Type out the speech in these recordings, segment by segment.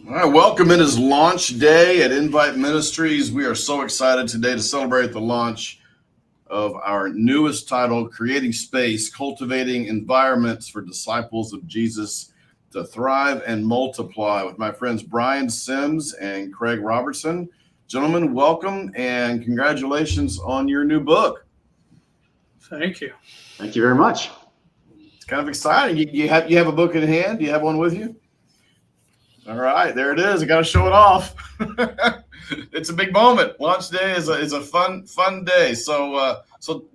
All right, welcome. It is launch day at Invite Ministries. We are so excited today to celebrate the launch of our newest title, Creating Space, Cultivating Environments for Disciples of Jesus to Thrive and Multiply, with my friends Bryan Sims and Craig Robertson. Gentlemen, welcome and congratulations on your new book. Thank you. Thank you very much. It's kind of exciting. You have a book in hand? Do you have one with you? All right, there it is. I got to show it off. It's a big moment. Launch day is a fun day. So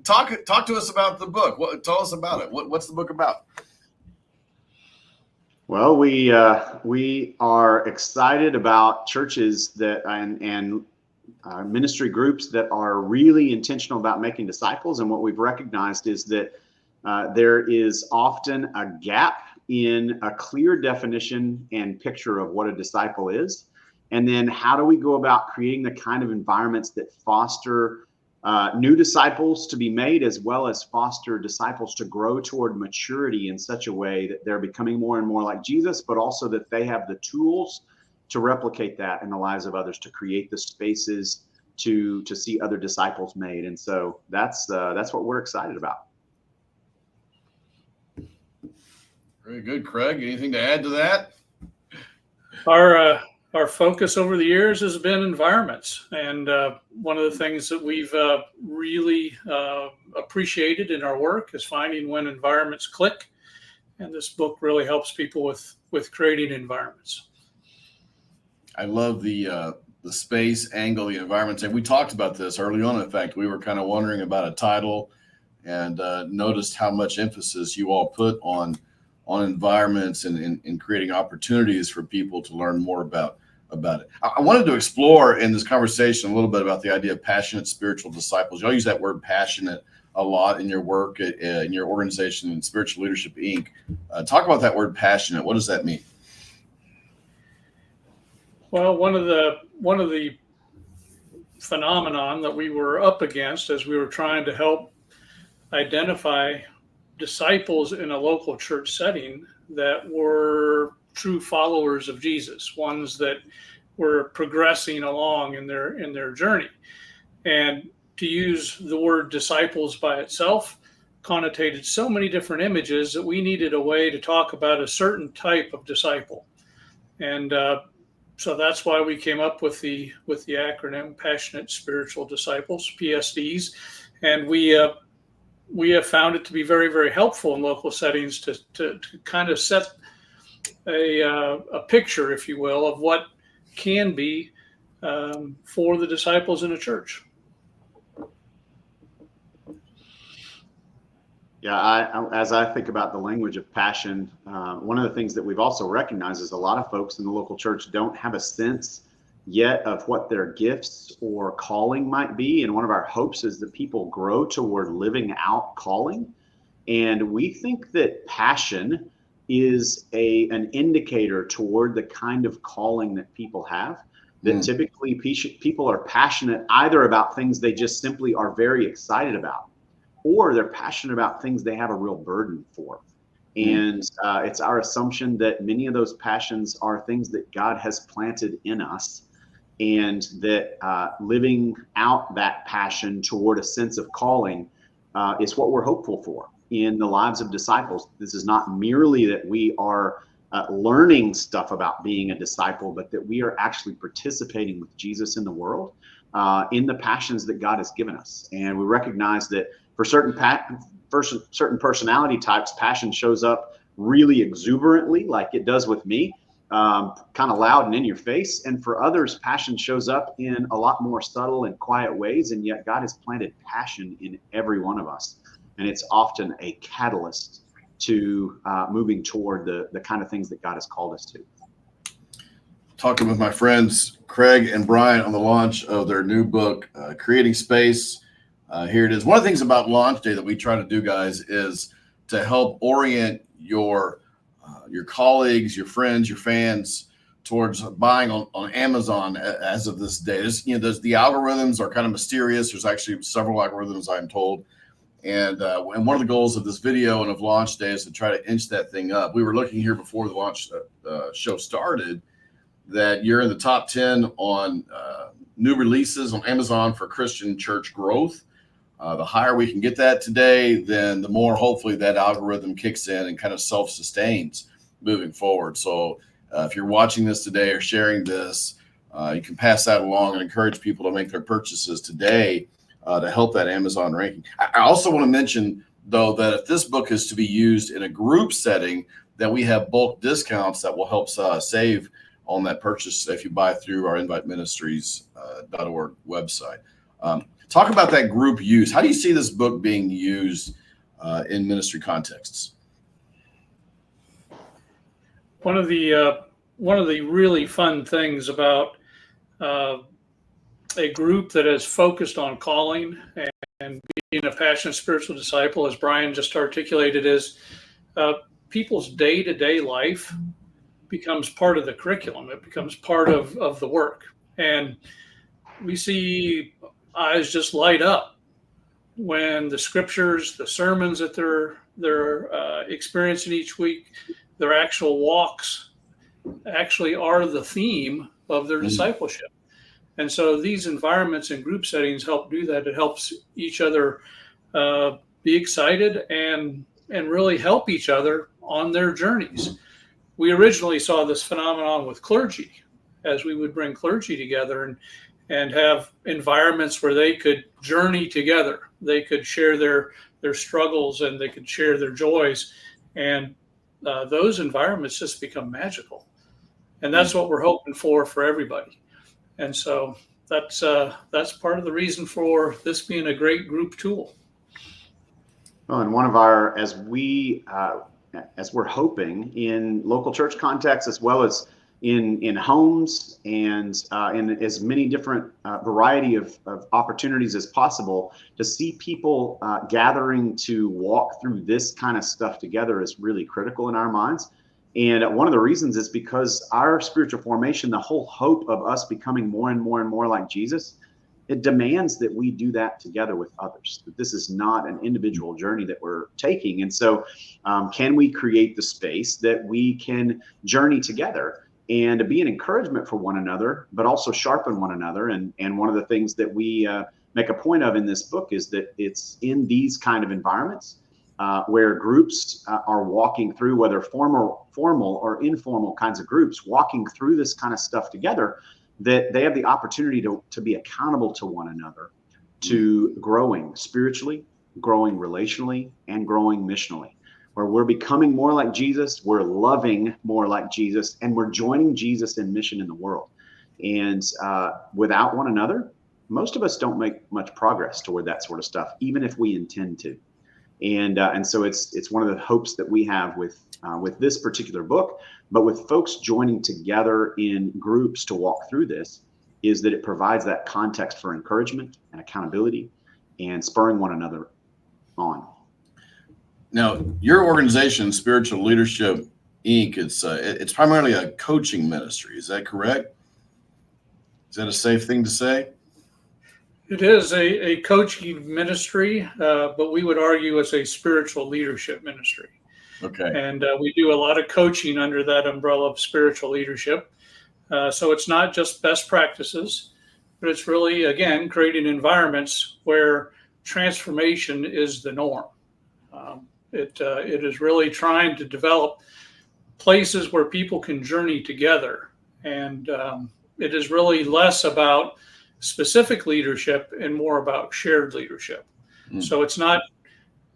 talk to us about the book. Tell us about it. What's the book about? Well, we are excited about churches that and ministry groups that are really intentional about making disciples. And what we've recognized is that there is often a gap in a clear definition and picture of what a disciple is. And then how do we go about creating the kind of environments that foster new disciples to be made, as well as foster disciples to grow toward maturity in such a way that they're becoming more and more like Jesus, but also that they have the tools to replicate that in the lives of others, to create the spaces to see other disciples made. And so that's what we're excited about. Very good, Craig. Anything to add to that? Our focus over the years has been environments, and one of the things that we've really appreciated in our work is finding when environments click, and this book really helps people with creating environments. I love the space angle, the environment. And we talked about this early on. In fact, we were kind of wondering about a title, and noticed how much emphasis you all put on environments and creating opportunities for people to learn more about it. I wanted to explore in this conversation a little bit about the idea of passionate spiritual disciples. Y'all use that word passionate a lot in your work, in your organization, in Spiritual Leadership Inc. Talk about that word passionate. What does that mean? Well, one of the phenomenon that we were up against as we were trying to help identify disciples in a local church setting that were true followers of Jesus, ones that were progressing along in their journey. And to use the word disciples by itself connotated so many different images that we needed a way to talk about a certain type of disciple. And so that's why we came up with the acronym Passionate Spiritual Disciples, PSDs. And we have found it to be very, very helpful in local settings to kind of set a picture, if you will, of what can be for the disciples in a church. Yeah, as I think about the language of passion, one of the things that we've also recognized is a lot of folks in the local church don't have a sense yet of what their gifts or calling might be. And one of our hopes is that people grow toward living out calling. And we think that passion is an indicator toward the kind of calling that people have, that typically people are passionate either about things they just simply are very excited about, or they're passionate about things they have a real burden for. And it's our assumption that many of those passions are things that God has planted in us, and that living out that passion toward a sense of calling is what we're hopeful for in the lives of disciples. This is not merely that we are learning stuff about being a disciple, but that we are actually participating with Jesus in the world, in the passions that God has given us. And we recognize that for certain personality types, passion shows up really exuberantly, like it does with me, kind of loud and in your face. And for others, passion shows up in a lot more subtle and quiet ways. And yet God has planted passion in every one of us. And it's often a catalyst to moving toward the kind of things that God has called us to. Talking with my friends Craig and Bryan on the launch of their new book, Creating Space. Here it is. One of the things about launch day that we try to do, guys, is to help orient your colleagues, your friends, your fans towards buying on Amazon as of this day. There's the algorithms are kind of mysterious. There's actually several algorithms, I'm told. And one of the goals of this video and of launch day is to try to inch that thing up. We were looking here before the launch show started, that you're in the top 10 on new releases on Amazon for Christian church growth. The higher we can get that today, then the more hopefully that algorithm kicks in and kind of self-sustains moving forward. So if you're watching this today or sharing this, you can pass that along and encourage people to make their purchases today to help that Amazon ranking. I also want to mention, though, that if this book is to be used in a group setting, that we have bulk discounts that will help save on that purchase if you buy through our inviteministries.org website. Talk about that group use. How do you see this book being used in ministry contexts? One of the really fun things about a group that is focused on calling and being a passionate spiritual disciple, as Bryan just articulated, is people's day-to-day life becomes part of the curriculum. It becomes part of the work. And we see eyes just light up when the scriptures, the sermons that they're experiencing each week, their actual walks actually are the theme of their discipleship. And so these environments and group settings help do that. It helps each other be excited and really help each other on their journeys. We originally saw this phenomenon with clergy, as we would bring clergy together and have environments where they could journey together. They could share their struggles and they could share their joys. And those environments just become magical. And that's what we're hoping for everybody. And so that's part of the reason for this being a great group tool. Well, and one of our, as we're hoping in local church contexts, as well as in homes and in as many different variety of opportunities as possible, to see people gathering to walk through this kind of stuff together is really critical in our minds. And one of the reasons is because our spiritual formation, the whole hope of us becoming more and more and more like Jesus, it demands that we do that together with others. That this is not an individual journey that we're taking. And so can we create the space that we can journey together and to be an encouragement for one another, but also sharpen one another? And one of the things that we make a point of in this book is that it's in these kind of environments where groups are walking through, whether formal or informal kinds of groups, walking through this kind of stuff together, that they have the opportunity to be accountable to one another, to growing spiritually, growing relationally, and growing missionally, where we're becoming more like Jesus, we're loving more like Jesus, and we're joining Jesus in mission in the world. And without one another, most of us don't make much progress toward that sort of stuff, even if we intend to. And so it's one of the hopes that we have with this particular book, but with folks joining together in groups to walk through this, is that it provides that context for encouragement and accountability and spurring one another on. Now, your organization, Spiritual Leadership Inc., it's primarily a coaching ministry. Is that correct? Is that a safe thing to say? It is a coaching ministry, but we would argue it's a spiritual leadership ministry. Okay. And we do a lot of coaching under that umbrella of spiritual leadership. So it's not just best practices, but it's really, again, creating environments where transformation is the norm. It is really trying to develop places where people can journey together. And it is really less about specific leadership and more about shared leadership. So it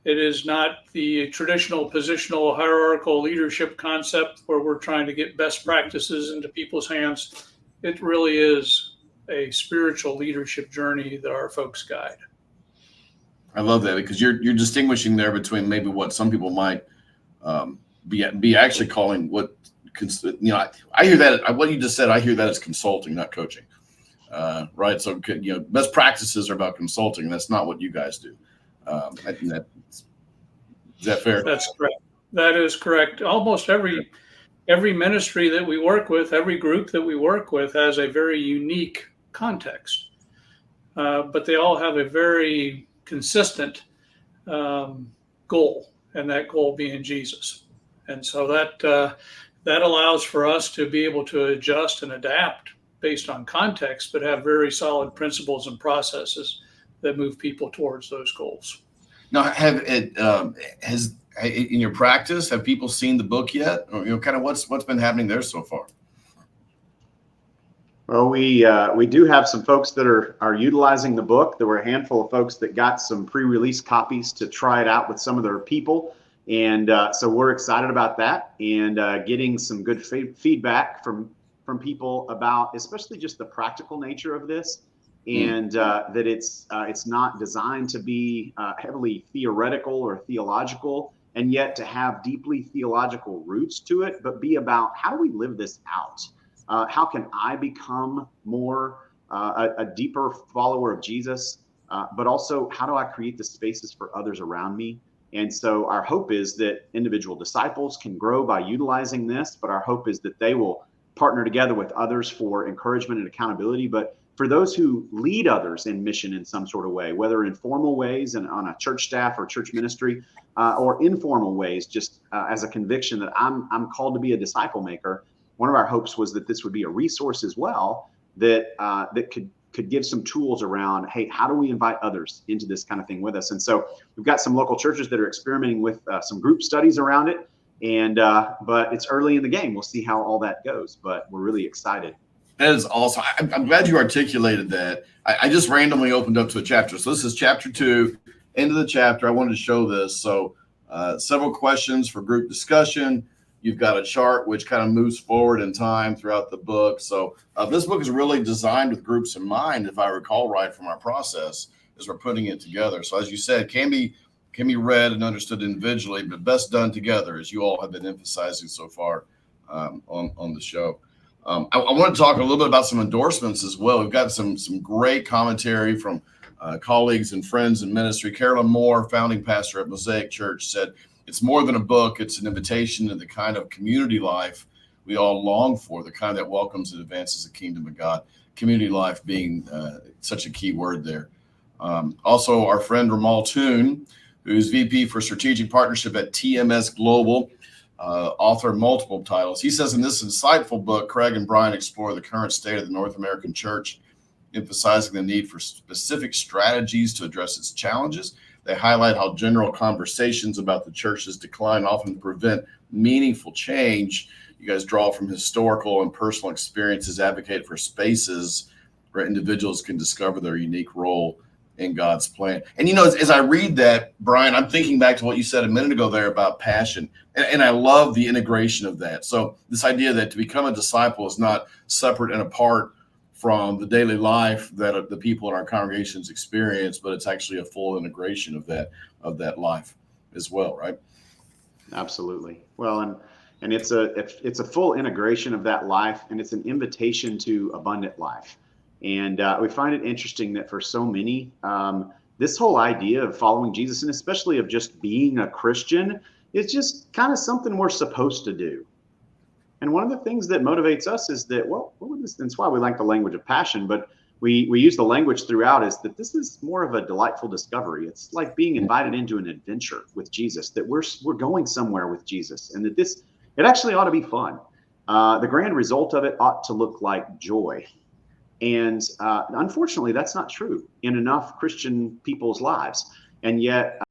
is not the traditional positional hierarchical leadership concept where we're trying to get best practices into people's hands. It really is a spiritual leadership journey that our folks guide. I love that, because you're distinguishing there between maybe what some people might be actually calling what, I hear that, what you just said, I hear that as consulting, not coaching. Right. So, best practices are about consulting. And that's not what you guys do. Is that fair? That's correct. That is correct. Almost every ministry that we work with, every group that we work with has a very unique context, but they all have a very consistent goal, and that goal being Jesus. And so that that allows for us to be able to adjust and adapt based on context, but have very solid principles and processes that move people towards those goals. Now, has in your practice, have people seen the book yet? Or, kind of what's been happening there so far? Well, we do have some folks that are utilizing the book. There were a handful of folks that got some pre-release copies to try it out with some of their people. And so we're excited about that, and getting some good feedback from people about especially just the practical nature of this, and that it's not designed to be heavily theoretical or theological, and yet to have deeply theological roots to it, but be about how do we live this out? How can I become more a deeper follower of Jesus, but also how do I create the spaces for others around me? And so our hope is that individual disciples can grow by utilizing this, but our hope is that they will partner together with others for encouragement and accountability. But for those who lead others in mission in some sort of way, whether in formal ways and on a church staff or church ministry, or informal ways, just as a conviction that I'm called to be a disciple maker, one of our hopes was that this would be a resource as well that could give some tools around, hey, how do we invite others into this kind of thing with us? And so we've got some local churches that are experimenting with some group studies around it. And but it's early in the game. We'll see how all that goes, but we're really excited. That is awesome. I'm glad you articulated that. I just randomly opened up to a chapter. So this is chapter 2, end of the chapter. I wanted to show this. So several questions for group discussion. You've got a chart which kind of moves forward in time throughout the book. So this book is really designed with groups in mind, if I recall right from our process, as we're putting it together. So as you said, can be read and understood individually, but best done together, as you all have been emphasizing so far on the show. I want to talk a little bit about some endorsements as well. We've got some great commentary from colleagues and friends in ministry. Carolyn Moore, founding pastor at Mosaic Church, said, "It's more than a book. It's an invitation to the kind of community life we all long for, the kind that welcomes and advances the kingdom of God." Community life being such a key word there. Also, our friend Ramal Toon, who's VP for Strategic Partnership at TMS Global, author of multiple titles. He says in this insightful book, Craig and Bryan explore the current state of the North American church, emphasizing the need for specific strategies to address its challenges. They highlight how general conversations about the church's decline often prevent meaningful change. You guys draw from historical and personal experiences, advocate for spaces where individuals can discover their unique role in God's plan. And, as I read that, Bryan, I'm thinking back to what you said a minute ago there about passion. And I love the integration of that. So this idea that to become a disciple is not separate and apart from the daily life that the people in our congregations experience, but it's actually a full integration of that life as well, right? Absolutely. Well, and it's a full integration of that life, and it's an invitation to abundant life. And we find it interesting that for so many, this whole idea of following Jesus, and especially of just being a Christian, is just kind of something we're supposed to do. And one of the things that motivates us is that, that's why we like the language of passion, but we use the language throughout, is that this is more of a delightful discovery. It's like being invited into an adventure with Jesus, that we're going somewhere with Jesus, and that it actually ought to be fun. The grand result of it ought to look like joy. And unfortunately, that's not true in enough Christian people's lives. And yet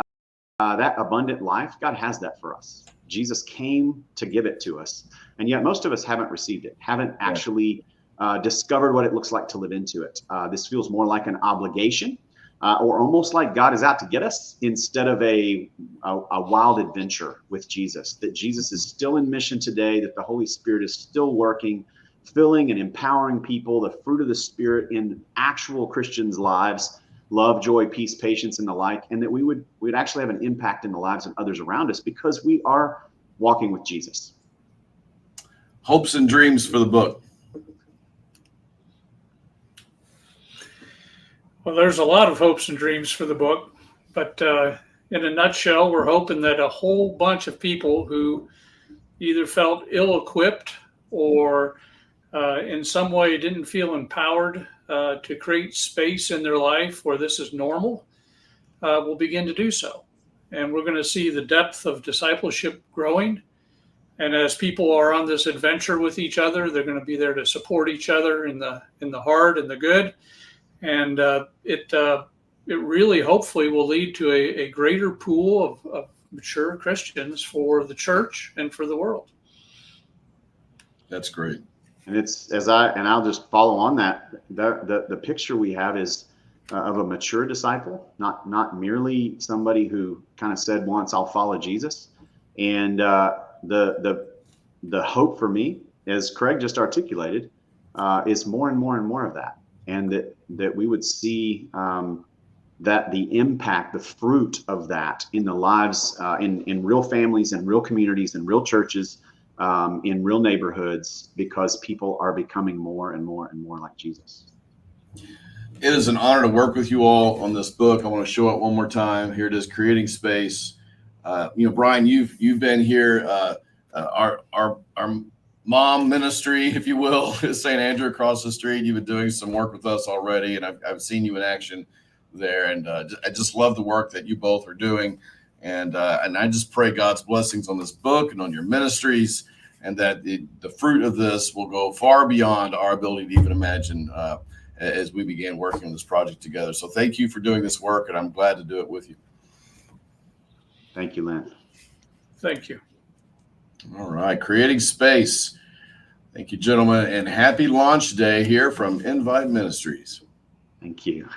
that abundant life, God has that for us. Jesus came to give it to us. And yet most of us haven't received it, haven't actually discovered what it looks like to live into it. This feels more like an obligation, or almost like God is out to get us, instead of a wild adventure with Jesus, that Jesus is still in mission today, that the Holy Spirit is still working, filling and empowering people, the fruit of the Spirit in actual Christians' lives, love, joy, peace, patience, and the like, and that we'd actually have an impact in the lives of others around us because we are walking with Jesus. Hopes and dreams for the book. Well, there's a lot of hopes and dreams for the book, but in a nutshell, we're hoping that a whole bunch of people who either felt ill-equipped or in some way didn't feel empowered to create space in their life where this is normal will begin to do so. And we're going to see the depth of discipleship growing. And as people are on this adventure with each other, they're going to be there to support each other in the hard and the good. And it really, hopefully, will lead to a greater pool of mature Christians for the church and for the world. That's great. And I'll just follow on that. The picture we have is of a mature disciple, not merely somebody who kind of said once, I'll follow Jesus. And the hope for me, as Craig just articulated, is more and more and more of that, and that we would see that the impact, the fruit of that in the lives, in real families and real communities and real churches, in real neighborhoods, because people are becoming more and more and more like Jesus. It is an honor to work with you all on this book. I want to show it one more time. Here it is, Creating Space. Bryan, you've been here. Our mom ministry, if you will, is St. Andrew across the street. You've been doing some work with us already, and I've seen you in action there. And I just love the work that you both are doing. And I just pray God's blessings on this book and on your ministries, and that the fruit of this will go far beyond our ability to even imagine as we began working on this project together. So thank you for doing this work, and I'm glad to do it with you. Thank you, Lynn. Thank you. All right, Creating Space. Thank you, gentlemen, and happy launch day here from Invite Ministries. Thank you.